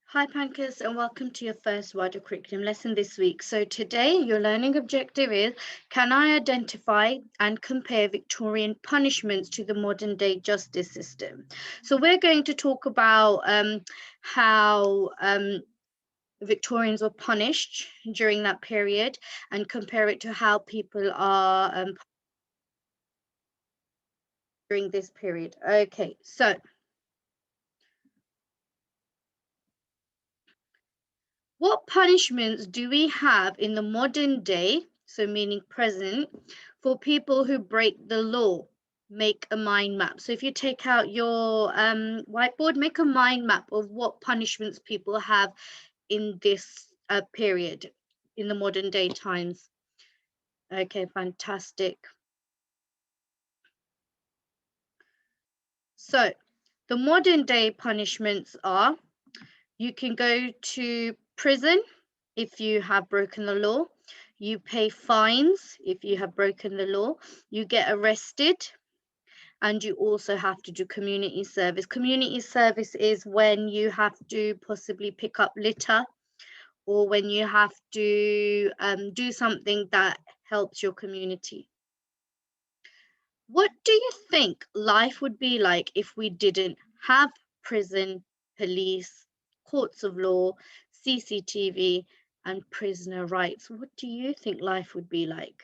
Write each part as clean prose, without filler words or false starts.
Hi Pankhurst, and welcome to your first wider curriculum lesson this week. So today your learning objective is, can I identify and compare Victorian punishments to the modern day justice system? So we're going to talk about how Victorians were punished during that period and compare it to how people are during this period. Okay, so what punishments do we have in the modern day, so meaning present, for people who break the law? Make a mind map. So if you take out your whiteboard, make a mind map of what punishments people have in this period, in the modern day times. Okay, fantastic. So the modern day punishments are, you can go to prison if you have broken the law. You pay fines if you have broken the law. You get arrested, and you also have to do community service. Community service is when you have to possibly pick up litter, or when you have to do something that helps your community. What do you think life would be like if we didn't have prison, police, courts of law, CCTV, and prisoner rights? What do you think life would be like?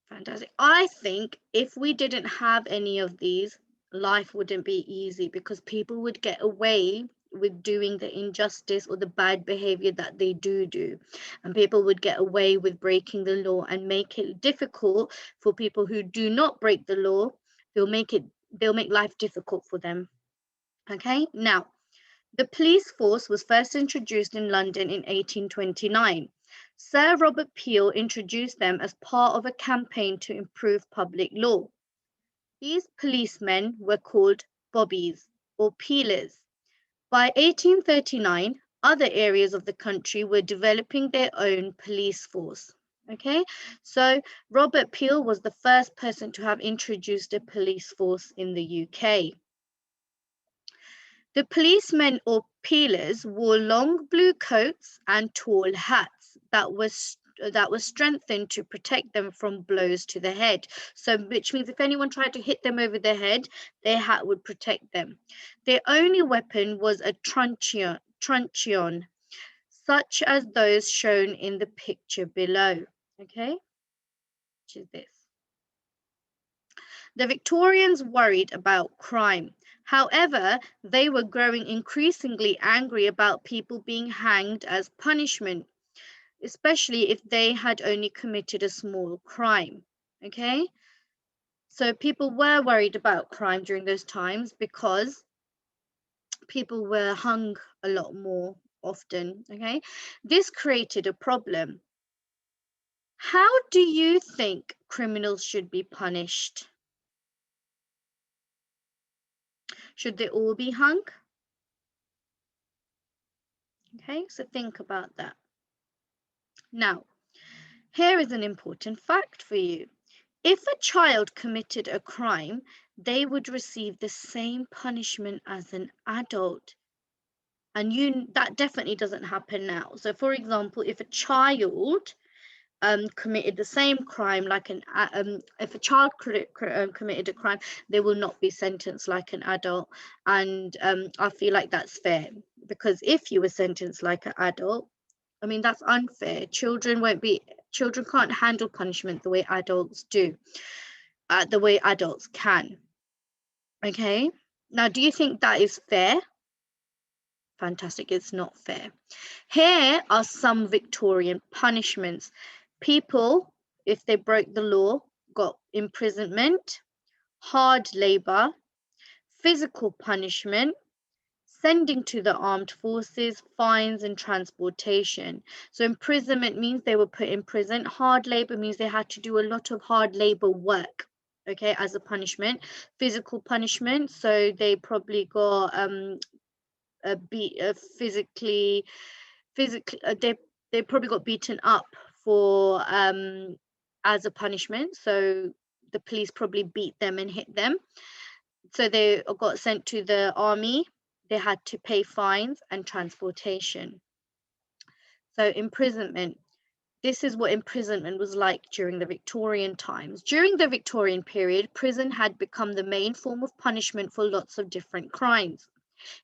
Fantastic. I think if we didn't have any of these, life wouldn't be easy because people would get away with doing the injustice or the bad behavior that they do, and people would get away with breaking the law and make it difficult for people who do not break the law. They'll make life difficult for them. Okay, now the police force was first introduced in London in 1829. Sir Robert Peel introduced them as part of a campaign to improve public law. These policemen were called bobbies or peelers. By 1839, other areas of the country were developing their own police force. Okay, so Robert Peel was the first person to have introduced a police force in the UK. The policemen or peelers wore long blue coats and tall hats that were strengthened to protect them from blows to the head. So, which means if anyone tried to hit them over the head, their hat would protect them. Their only weapon was a truncheon, such as those shown in the picture below. Okay, which is this. The Victorians worried about crime. However, they were growing increasingly angry about people being hanged as punishment, especially if they had only committed a small crime. Okay? So people were worried about crime during those times because people were hung a lot more often. Okay? This created a problem. How do you think criminals should be punished? Should they all be hung? Okay, so think about that. Now, here is an important fact for you. If a child committed a crime, they would receive the same punishment as an adult. And that definitely doesn't happen now. So, for example, if a child committed the same crime if a child committed a crime, they will not be sentenced like an adult. And I feel like that's fair, because if you were sentenced like an adult, I mean, that's unfair. Children can't handle punishment the way adults do, the way adults can. Okay. Now, do you think that is fair? Fantastic. It's not fair. Here are some Victorian punishments. People, if they broke the law, got imprisonment, hard labor, physical punishment, sending to the armed forces, fines, and transportation. So imprisonment means they were put in prison. Hard labor means they had to do a lot of hard labor work, okay, as a punishment. Physical punishment, so they probably got physically they probably got beaten up for as a punishment. So the police probably beat them and hit them. So they got sent to the army. they had to pay fines and transportation. So imprisonment. This is what imprisonment was like during the Victorian times. During the Victorian period, prison had become the main form of punishment for lots of different crimes.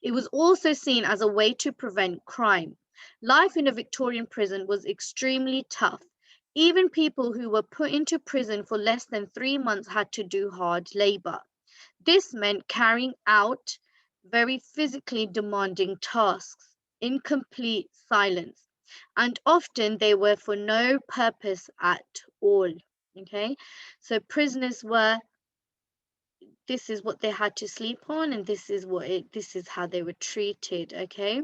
It was also seen as a way to prevent crime. Life in a Victorian prison was extremely tough. Even people who were put into prison for less than 3 months had to do hard labor. This meant carrying out very physically demanding tasks in complete silence, and often they were for no purpose at all. Okay, so prisoners were, this is what they had to sleep on, and this is how they were treated. Okay,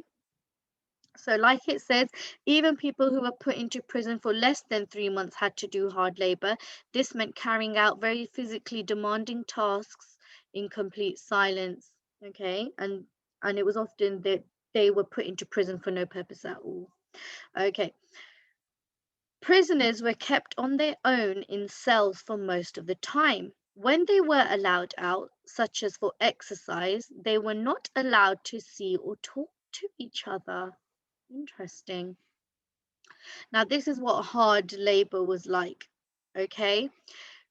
so like it says, even people who were put into prison for less than 3 months had to do hard labor. This meant carrying out very physically demanding tasks in complete silence. Okay, and it was often that they were put into prison for no purpose at all. Okay, prisoners were kept on their own in cells for most of the time. When they were allowed out, such as for exercise, they were not allowed to see or talk to each other. Interesting. Now, this is what hard labor was like. Okay.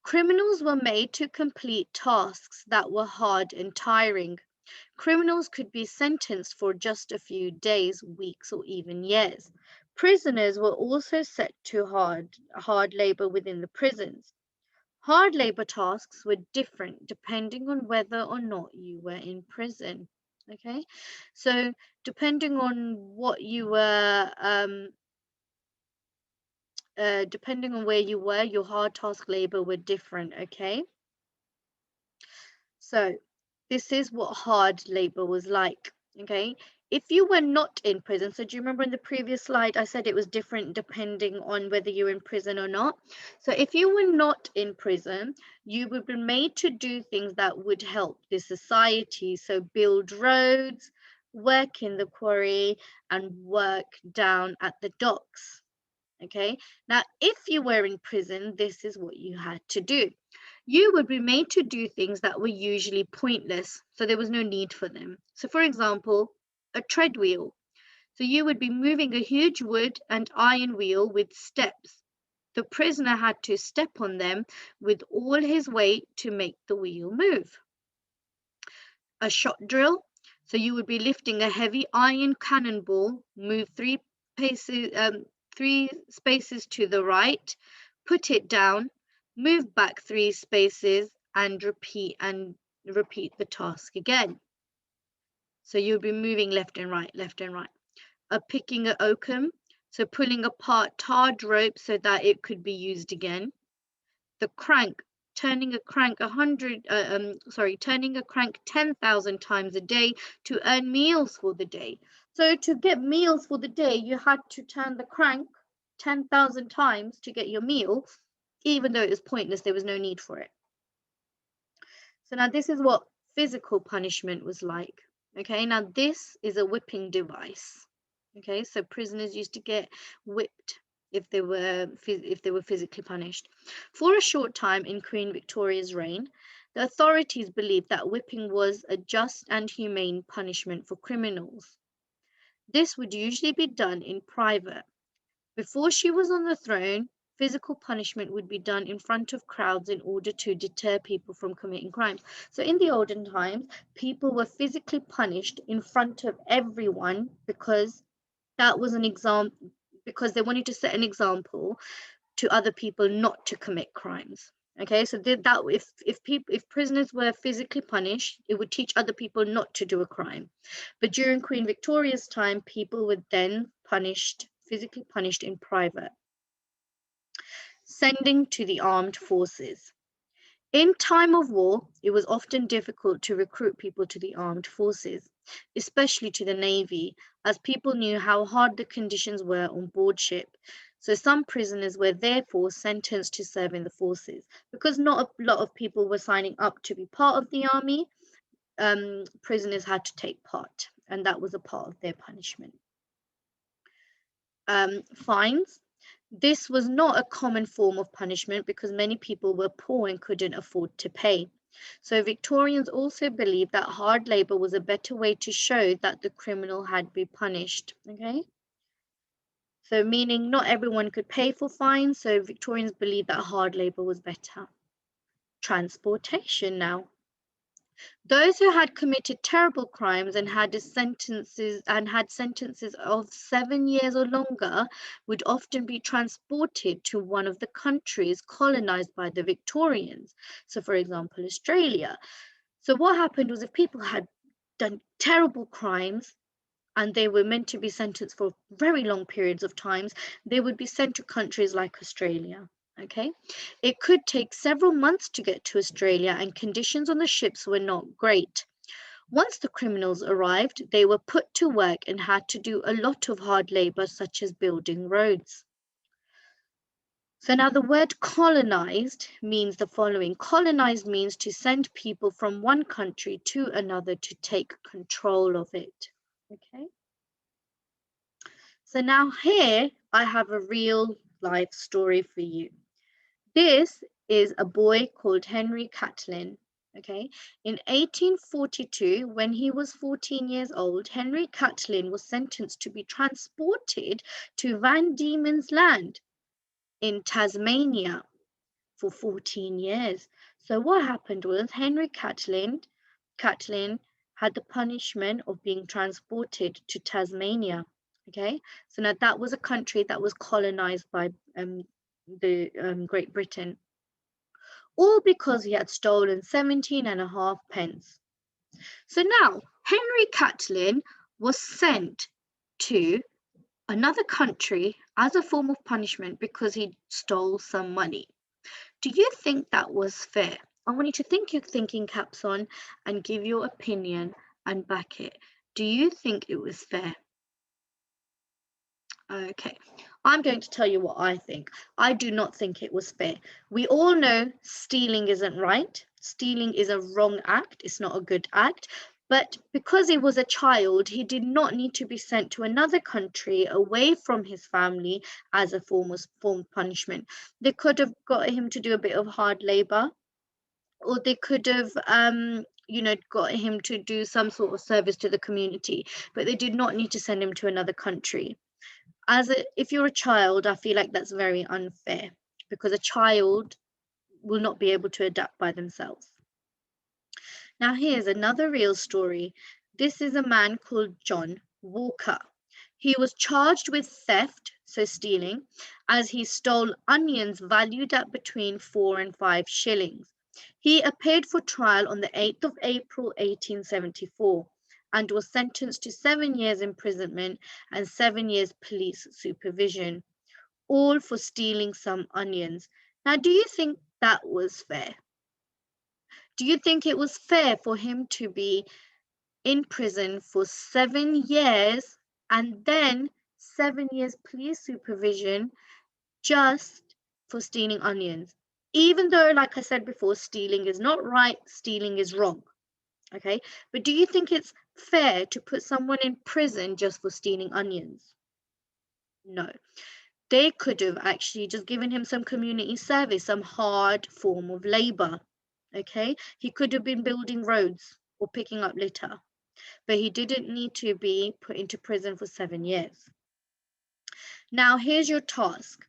Criminals were made to complete tasks that were hard and tiring. Criminals could be sentenced for just a few days, weeks, or even years. Prisoners were also set to hard labor within the prisons. Hard labor tasks were different depending on whether or not you were in prison. Okay, so depending on what you were, depending on where you were, your hard task labor were different. Okay, so this is what hard labor was like. Okay, if you were not in prison, so do you remember in the previous slide I said it was different depending on whether you're in prison or not? So if you were not in prison, you would be made to do things that would help the society. So build roads, work in the quarry, and work down at the docks. Okay, now if you were in prison, this is what you had to do. You would be made to do things that were usually pointless, so there was no need for them. So, for example, a tread wheel. So, you would be moving a huge wood and iron wheel with steps. The prisoner had to step on them with all his weight to make the wheel move. A shot drill. So, you would be lifting a heavy iron cannonball, move three spaces to the right, put it down, move back 3 spaces, and repeat the task again. So you'll be moving left and right, left and right. Picking an oakum, so pulling apart tarred rope so that it could be used again. The crank, turning a crank 10,000 times a day to earn meals for the day. So to get meals for the day, you had to turn the crank 10,000 times to get your meal, even though it was pointless, there was no need for it. So now this is what physical punishment was like. Okay, now this is a whipping device. Okay, so prisoners used to get whipped if they were physically punished. For a short time in Queen Victoria's reign, the authorities believed that whipping was a just and humane punishment for criminals. This would usually be done in private. Before she was on the throne, physical punishment would be done in front of crowds in order to deter people from committing crimes. So in the olden times, people were physically punished in front of everyone because that was an example, because they wanted to set an example to other people not to commit crimes. Okay, so if prisoners were physically punished, it would teach other people not to do a crime. But during Queen Victoria's time, people were then physically punished in private. Sending to the armed forces. In time of war, it was often difficult to recruit people to the armed forces, especially to the navy, as people knew how hard the conditions were on board ship. So some prisoners were therefore sentenced to serve in the forces. Because not a lot of people were signing up to be part of the army, prisoners had to take part, and that was a part of their punishment. Fines. This was not a common form of punishment because many people were poor and couldn't afford to pay. So Victorians also believed that hard labor was a better way to show that the criminal had been punished. Okay, so meaning not everyone could pay for fines, so Victorians believed that hard labor was better. Transportation now. Those who had committed terrible crimes and had sentences of 7 years or longer would often be transported to one of the countries colonized by the Victorians. So, for example, Australia. So, what happened was if people had done terrible crimes and they were meant to be sentenced for very long periods of times, they would be sent to countries like Australia. Okay, it could take several months to get to Australia, and conditions on the ships were not great. Once the criminals arrived, they were put to work and had to do a lot of hard labor, such as building roads. So now the word colonized means the following. Colonized means to send people from one country to another to take control of it. Okay. So now here I have a real life story for you. This is a boy called Henry Catlin. Okay, in 1842, when he was 14 years old, Henry Catlin was sentenced to be transported to Van Diemen's Land in Tasmania for 14 years. So what happened was Catlin had the punishment of being transported to Tasmania. Okay, so now that was a country that was colonized by the Great Britain, all because he had stolen 17.5 pence. So now Henry Catlin was sent to another country as a form of punishment because he stole some money. Do you think that was fair? I want you to think your thinking caps on and give your opinion and back it. Do you think it was fair? Okay, I'm going to tell you what I think. I do not think it was fair. We all know stealing isn't right. Stealing is a wrong act. It's not a good act. But because he was a child, he did not need to be sent to another country away from his family as a form of punishment. They could have got him to do a bit of hard labor, or they could have got him to do some sort of service to the community, but they did not need to send him to another country. If you're a child, I feel like that's very unfair because a child will not be able to adapt by themselves. Now here's another real story. This is a man called John Walker. He was charged with theft, so stealing, as he stole onions valued at between 4 and 5 shillings. He appeared for trial on the 8th of April 1874 and was sentenced to 7 years imprisonment and 7 years police supervision, all for stealing some onions. Now, do you think that was fair? Do you think it was fair for him to be in prison for 7 years and then 7 years police supervision just for stealing onions? Even though, like I said before, stealing is not right, stealing is wrong. Okay, but do you think it's fair to put someone in prison just for stealing onions? No. They could have actually just given him some community service, some hard form of labor. Okay, he could have been building roads or picking up litter, but he didn't need to be put into prison for 7 years. Now, here's your task.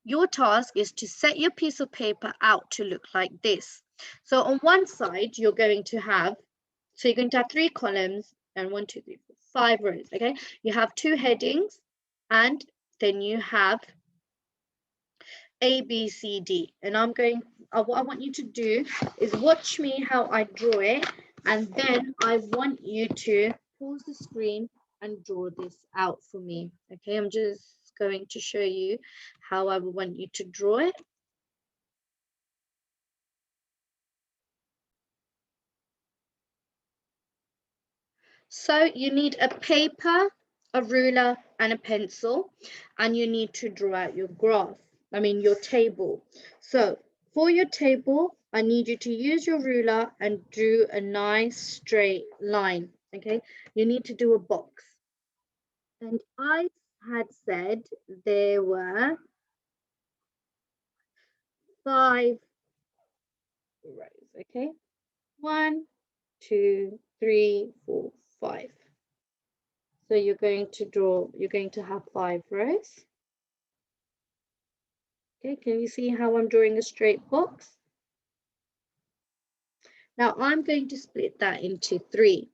Your task is to set your piece of paper out to look like this. So on one side, you're going to have 3 columns and 1, 2, 3, 4, 5 rows. Okay, you have 2 headings, and then you have A, B, C, D. And what I want you to do is watch me how I draw it, and then I want you to pause the screen and draw this out for me. Okay, I'm just going to show you how I would want you to draw it. So you need a paper, a ruler, and a pencil, and you need to draw out your your table. So for your table, I need you to use your ruler and do a nice straight line. Okay, you need to do a box. And I had said there were 5 rows. Okay, 1, 2, 3, 4, 5. So you're going to have 5 rows. Okay, can you see how I'm drawing a straight box? Now I'm going to split that into 3.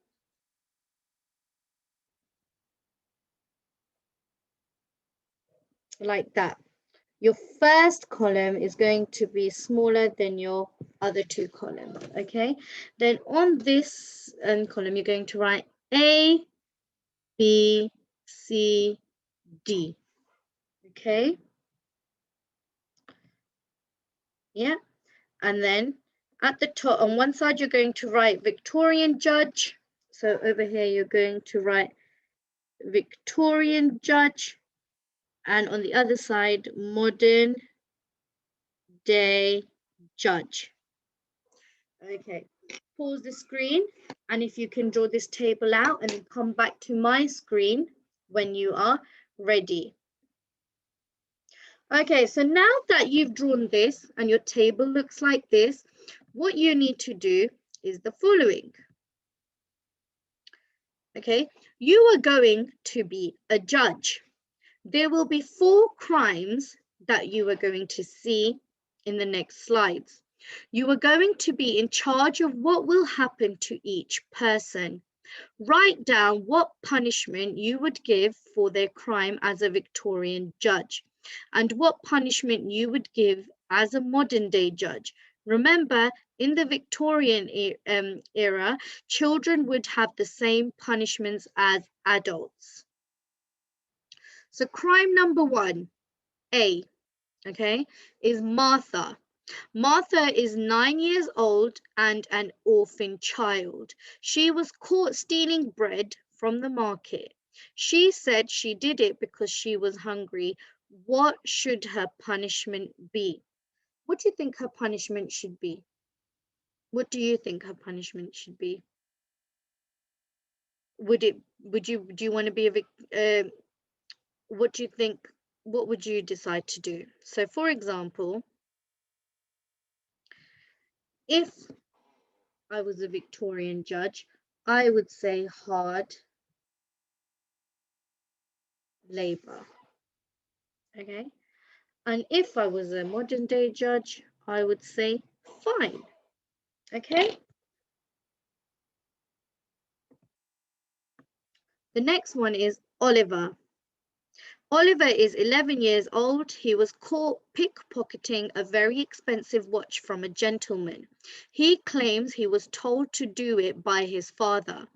Like that. Your first column is going to be smaller than your other 2 columns, okay? Then on this column, you're going to write A, B, C, D, okay? Yeah, and then at the top, on one side, you're going to write Victorian judge. So over here, you're going to write Victorian judge. And on the other side, modern day judge. Okay, pause the screen, and if you can draw this table out and then come back to my screen when you are ready. Okay, so now that you've drawn this and your table looks like this, what you need to do is the following. Okay, you are going to be a judge. There will be 4 crimes that you are going to see in the next slides. You are going to be in charge of what will happen to each person. Write down what punishment you would give for their crime as a Victorian judge and what punishment you would give as a modern day judge. Remember, in the Victorian era, children would have the same punishments as adults. So crime number 1, A, okay, is Martha. Martha is 9 years old and an orphan child. She was caught stealing bread from the market. She said she did it because she was hungry. What should her punishment be? What do you think her punishment should be? What do you think her punishment should be? Do you want to be what do you think, what would you decide to do? So for example, if I was a Victorian judge, I would say hard labor. Okay. And if I was a modern day judge, I would say fine. Okay. The next one is Oliver. Oliver is 11 years old. He was caught pickpocketing a very expensive watch from a gentleman. He claims he was told to do it by his father.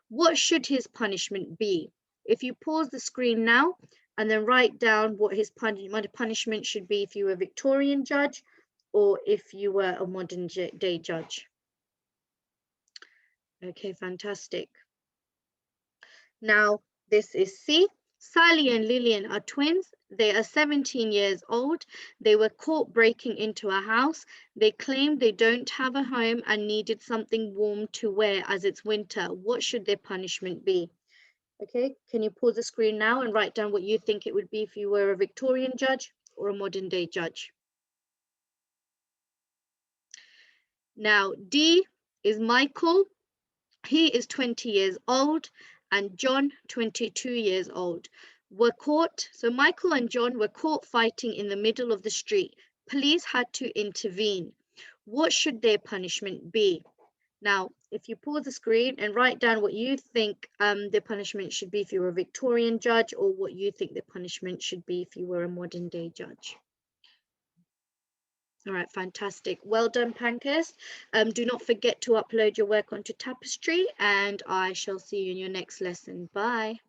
What should his punishment be? If you pause the screen now and then write down what his punishment should be if you were a Victorian judge or if you were a modern day judge. Okay, fantastic. Now, this is C. Sally and Lillian are twins. They are 17 years old. They were caught breaking into a house. They claim they don't have a home and needed something warm to wear as it's winter. What should their punishment be? Okay, can you pause the screen now and write down what you think it would be if you were a Victorian judge or a modern day judge? Now, D is Michael. He is 20 years old and John, 22 years old, were caught. So Michael and John were caught fighting in the middle of the street. Police had to intervene. What should their punishment be? Now, if you pause the screen and write down what you think the punishment should be if you were a Victorian judge or what you think the punishment should be if you were a modern day judge. All right, fantastic. Well done, Pankhurst. Do not forget to upload your work onto Tapestry, and I shall see you in your next lesson. Bye.